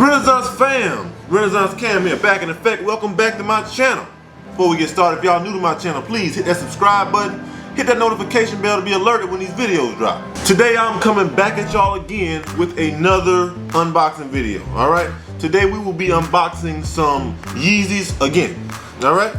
Renaissance fam, Renaissance Cam here, back in effect. Welcome back to my channel. Before we get started, if y'all new to my channel, please hit that subscribe button, hit that notification bell to be alerted when these videos drop. Today I'm coming back at y'all again with another unboxing video, alright? Today we will be unboxing some Yeezys again, alright?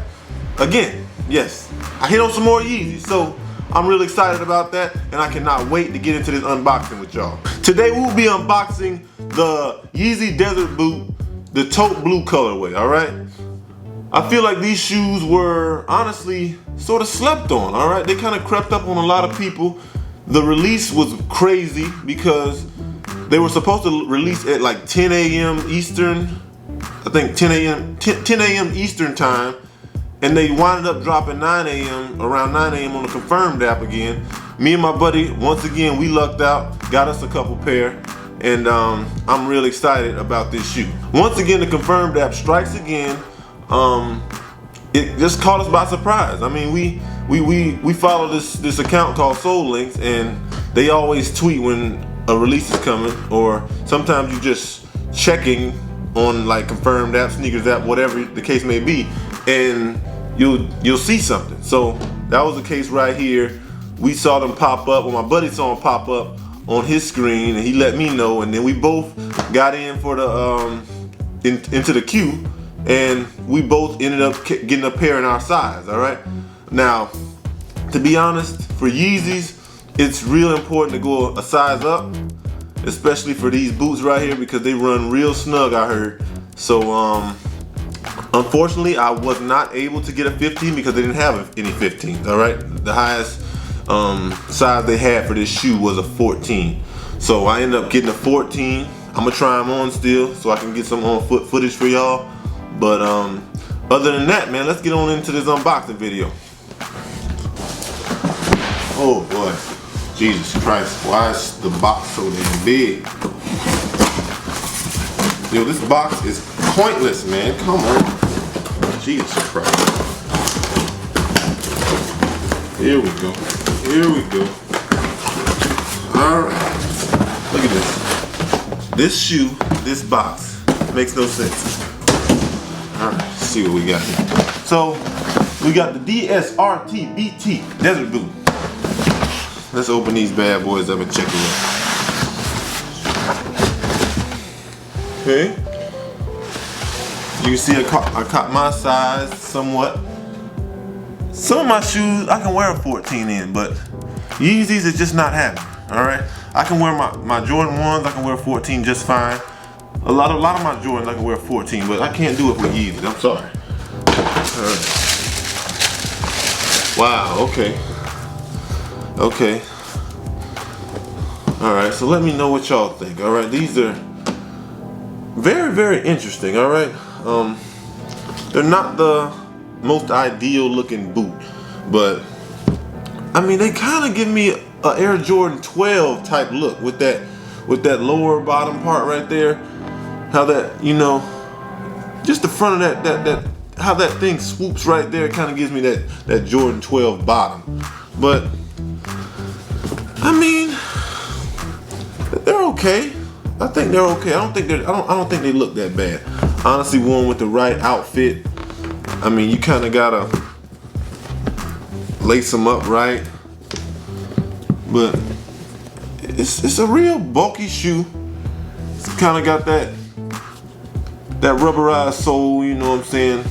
Again, yes. I hit on some more Yeezys, so I'm really excited about that, and I cannot wait to get into this unboxing with y'all. Today we will be unboxing the Yeezy Desert Boot, the taupe blue colorway, alright? I feel like these shoes were honestly sort of slept on, alright? They kind of crept up on a lot of people. The release was crazy because they were supposed to release at like 10 a.m. Eastern, I think 10 a.m. Eastern time, and they wound up dropping around 9 a.m. on the Confirmed app again. Me and my buddy, once again, we lucked out, got us a couple pair, and I'm really excited about this shoe. Once again, the Confirmed app strikes again. It just caught us by surprise. I mean, we follow this account called Soul Links, and they always tweet when a release is coming, or sometimes you just checking on like Confirmed app, Sneakers app, whatever the case may be, and you'll see something. So that was the case right here. We saw them pop up, or my buddy saw them pop up on his screen, and he let me know, and then we both got in for the into the queue, and we both ended up getting a pair in our size. All right. Now, to be honest, for Yeezys, it's real important to go a size up, especially for these boots right here, because they run real snug, I heard. So unfortunately, I was not able to get a 15 because they didn't have any 15s. All right, the highest size they had for this shoe was a 14. So I ended up getting a 14. I'm gonna try them on still so I can get some on foot footage for y'all. But other than that, man, let's get on into this unboxing video. Oh boy, Jesus Christ, why is the box so damn big? Yo, this box is pointless, man. Come on. Jesus Christ. Here we go. Here we go. Alright. Look at this. This shoe, this box, makes no sense. Alright, let's see what we got here. So, we got the DSRT BT Desert Boot. Let's open these bad boys up and check it out. Okay. You can see I caught my size somewhat. Some of my shoes I can wear a 14 in, but Yeezys is just not happening. Alright? I can wear my Jordan 1s, I can wear 14 just fine. A lot of my Jordans I can wear 14, but I can't do it with Yeezys. I'm sorry. Alright. Wow, okay. Okay. Alright, so let me know what y'all think. Alright, these are very, very interesting. Alright. They're not the most ideal looking boot, but I mean, they kind of give me a Air Jordan 12 type look with that lower bottom part right there. How that, you know, just the front of that how that thing swoops right there kind of gives me that Jordan 12 bottom. But I mean, they're okay. I think they're okay. I don't think they look that bad. Honestly, worn with the right outfit, I mean, you kind of gotta lace them up right. But it's a real bulky shoe. It's kind of got that rubberized sole, you know what I'm saying?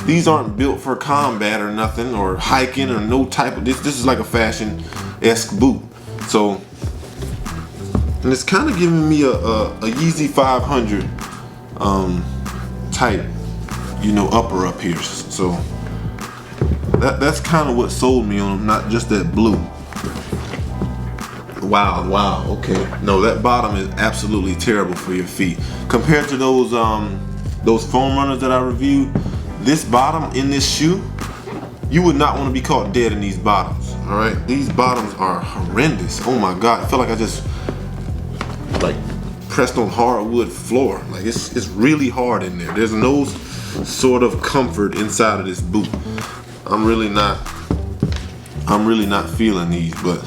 These aren't built for combat or nothing, or hiking or no type of this. This is like a fashion-esque boot. So, and it's kind of giving me a Yeezy 500 type, you know, upper up here. So that's kind of what sold me on them, not just that blue. Wow, okay. No, that bottom is absolutely terrible for your feet. Compared to those foam runners that I reviewed, this bottom in this shoe, you would not want to be caught dead in these bottoms. Alright? These bottoms are horrendous. Oh my god, I feel like I just like pressed on hardwood floor. Like it's really hard in there. There's no sort of comfort inside of this boot. I'm really not feeling these, but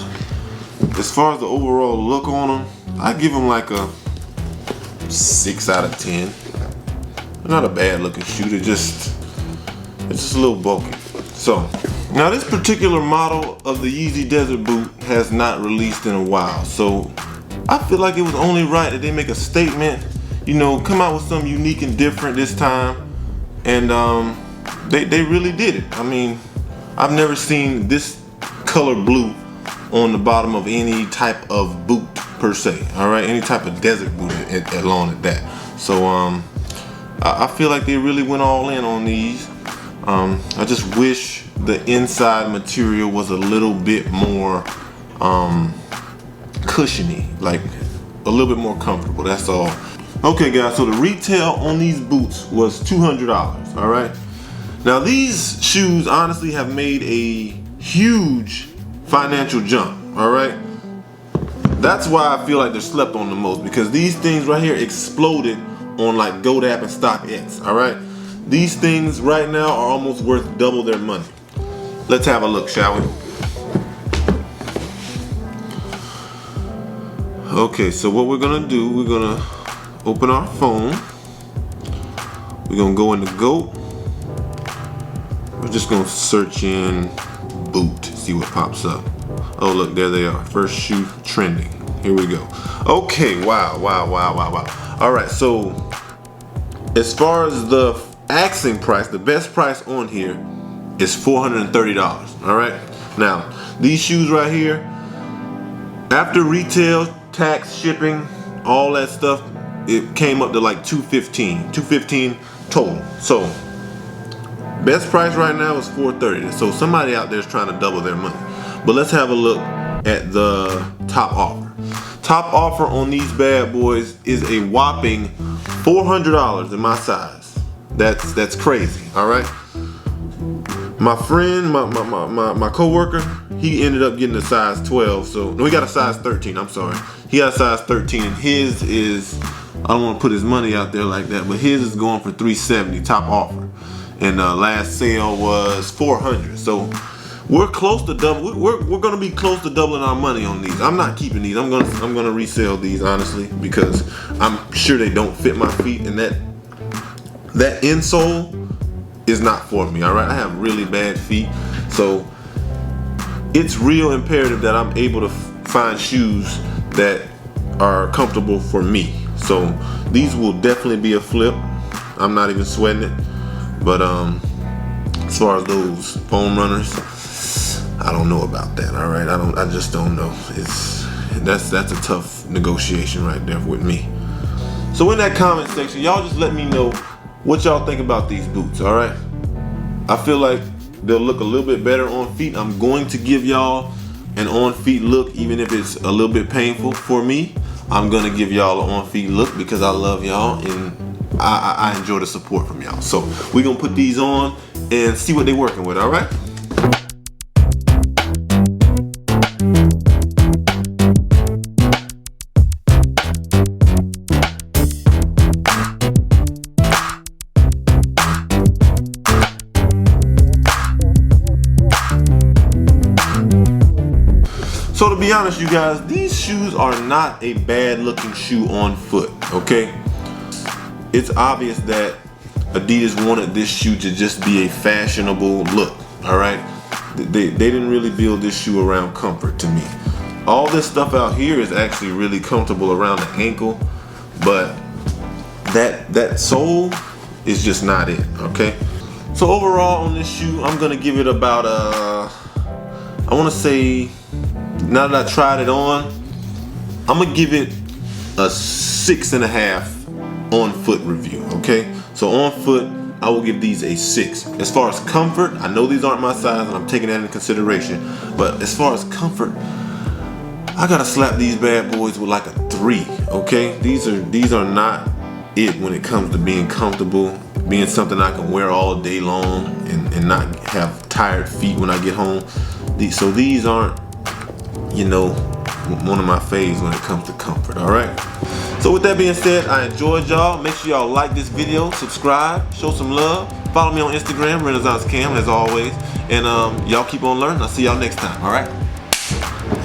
as far as the overall look on them, I give them like a 6 out of 10. Not a bad looking shoe. It's just a little bulky. So now this particular model of the Yeezy Desert Boot has not released in a while. So I feel like it was only right that they make a statement, you know, come out with something unique and different this time. And they really did it. I mean, I've never seen this color blue on the bottom of any type of boot per se. All right, any type of desert boot along at that. So I feel like they really went all in on these. I just wish the inside material was a little bit more cushiony, like a little bit more comfortable. That's all. Okay, guys. So the retail on these boots was $200. All right. Now these shoes honestly have made a huge financial jump. All right. That's why I feel like they're slept on the most, because these things right here exploded on like GoDaddy and StockX. All right. These things right now are almost worth double their money. Let's have a look, shall we? Okay, so what we're gonna do, we're gonna open our phone. We're gonna go into GOAT. We're just gonna search in boot, see what pops up. Oh, look, there they are. First shoe trending. Here we go. Okay, wow. All right, so as far as the asking price, the best price on here is $430. All right. Now, these shoes right here, after retail, tax, shipping, all that stuff, it came up to like $215 total. So best price right now is $430. So somebody out there is trying to double their money. But let's have a look at the top offer. Top offer on these bad boys is a whopping $400 in my size. That's crazy. All right. My friend, my coworker, he ended up getting a size 12. So no, he got a size 13. I'm sorry. He got a size 13, and his is, I don't want to put his money out there like that, but his is going for $370 top offer, and last sale was $400. So we're close to double. We're gonna be close to doubling our money on these. I'm not keeping these. I'm gonna resell these honestly, because I'm sure they don't fit my feet, and that insole is not for me. All right, I have really bad feet, so it's real imperative that I'm able to find shoes that are comfortable for me. So these will definitely be a flip. I'm not even sweating it. But as far as those foam runners, I don't know about that. All right, I just don't know. That's a tough negotiation right there with me. So in that comment section, y'all just let me know what y'all think about these boots. All right, I feel like they'll look a little bit better on feet. I'm going to give y'all an on feet look, even if it's a little bit painful for me. I'm gonna give y'all an on feet look because I love y'all and I enjoy the support from y'all. So we're gonna put these on and see what they're working with. All right. So to be honest, you guys, these shoes are not a bad looking shoe on foot, okay? It's obvious that Adidas wanted this shoe to just be a fashionable look, all right? They didn't really build this shoe around comfort to me. All this stuff out here is actually really comfortable around the ankle, but that sole is just not it, okay? So overall on this shoe, I'm gonna give it about I wanna say, now that I tried it on, I'm gonna give it a 6.5 on foot review, okay? So on foot, I will give these a 6. As far as comfort, I know these aren't my size and I'm taking that into consideration, but as far as comfort, I gotta slap these bad boys with like a 3, okay? These are not it when it comes to being comfortable, being something I can wear all day long and not have tired feet when I get home. So these aren't, you know, one of my faves when it comes to comfort. All right, so with that being said, I enjoyed y'all. Make sure y'all like this video, subscribe, show some love, follow me on Instagram, Renaissance Cam, as always, and y'all keep on learning. I'll see y'all next time. All right.